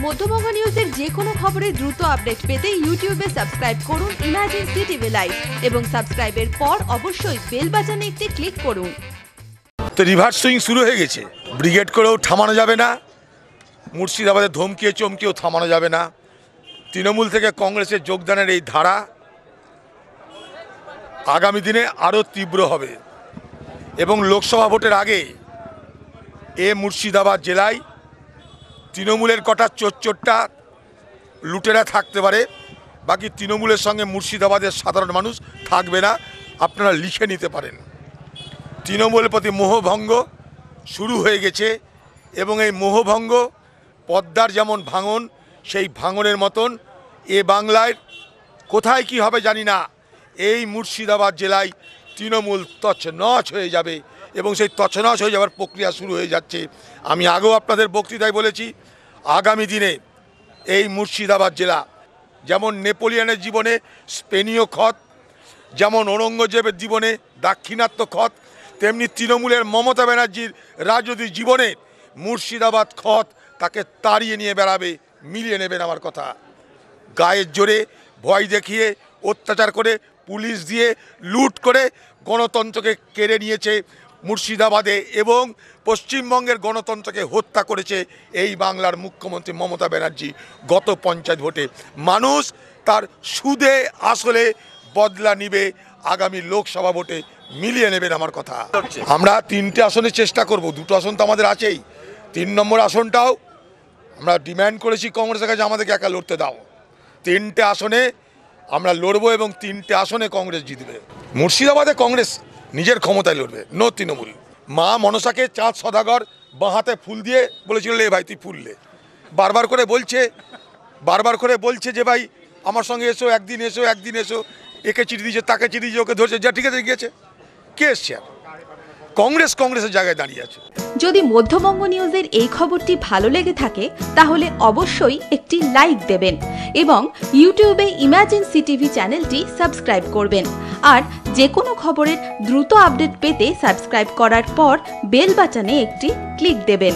মধ্যবঙ্গ নিউজের যে কোনো খবরের দ্রুত আপডেট পেতে ইউটিউবে সাবস্ক্রাইব করুন ইমার্জেন্সি টিভি লাইভ এবং সাবস্ক্রাইবের পর অবশ্যই বেল বাটনে একটি ক্লিক করুন। তো রিভার্স সুইং শুরু হয়ে গেছে, ব্রিগেড করেও থামানো যাবে না, মুর্শিদাবাদে ধমকিয়ে চমকিয়েও থামানো যাবে না। তৃণমূল থেকে কংগ্রেসের যোগদানের এই ধারা আগামী দিনে আরও তীব্র হবে এবং লোকসভা ভোটের আগে মুর্শিদাবাদ জেলায় তৃণমূলের কটা চোরটা লুটেরা থাকতে পারে, বাকি তৃণমূলের সঙ্গে মুর্শিদাবাদের সাধারণ মানুষ থাকবে না। আপনারা লিখে নিতে পারেন। তৃণমূলের প্রতি মোহভঙ্গ শুরু হয়ে গেছে এবং এই মোহভঙ্গ পদ্মার যেমন ভাঙন, সেই ভাঙনের মতন বাংলায় কোথায় কি হবে জানি না, এই মুর্শিদাবাদ জেলায় তৃণমূল তছনছ হয়ে যাবে এবং সেই তছনছ হয়ে যাওয়ার প্রক্রিয়া শুরু হয়ে যাচ্ছে। আমি আগেও আপনাদের বক্তৃতায় বলেছি, আগামী দিনে এই মুর্শিদাবাদ জেলা যেমন নেপোলিয়নের জীবনে স্পেনীয় খত, যেমন ঔরঙ্গজেবের জীবনে দাক্ষিণাত্য খত, তেমনি তৃণমূলের মমতা ব্যানার্জির রাজনৈতিক জীবনে মুর্শিদাবাদ খত তাকে তাড়িয়ে নিয়ে বেড়াবে, মিলিয়ে নেবেন আমার কথা। গায়ের জোরে ভয় দেখিয়ে অত্যাচার করে পুলিশ দিয়ে লুট করে গণতন্ত্রকে কেড়ে নিয়েছে মুর্শিদাবাদে এবং পশ্চিমবঙ্গের গণতন্ত্রকে হত্যা করেছে এই বাংলার মুখ্যমন্ত্রী মমতা ব্যানার্জি। গত পঞ্চায়েত ভোটে মানুষ তার সুদে আসলে বদলা নিবে আগামী লোকসভা ভোটে, মিলিয়ে নেবেন আমার কথা। আমরা 3টে আসনের চেষ্টা করব, 2টো আসন তো আমাদের আছেই, 3 নম্বর আসনটাও আমরা ডিম্যান্ড করেছি কংগ্রেসের কাছে, আমাদেরকে একা লড়তে দাও। 3টে আসনে আমরা লড়বো এবং 3টে আসনে কংগ্রেস জিতবে। মুর্শিদাবাদে কংগ্রেস নিজের ক্ষমতায় লড়বে, নো তৃণমূল। মা মনসাকে চাঁদ সদাগর বাঁ হাতে ফুল দিয়ে বলেছিল, লে ভাই তুই ফুল লে। বারবার করে বলছে যে ভাই আমার সঙ্গে এসো, একদিন এসো। একে চিঠি দিয়েছে, তাকে চিঠি দিয়েছে, ওকে ধরছে, যা ঠিক আছে গিয়েছে। কে এসছে? কংগ্রেসের জায়গায় দাঁড়িয়ে আছে। যদি মধ্যবঙ্গ নিউজের এই খবরটি ভালো লেগে থাকে তাহলে অবশ্যই একটি লাইক দেবেন এবং ইউটিউবে ইমার্জেন্সি টিভি চ্যানেলটি সাবস্ক্রাইব করবেন। আর যে কোনো খবরের দ্রুত আপডেট পেতে সাবস্ক্রাইব করার পর বেল বাটনে একটি ক্লিক দেবেন।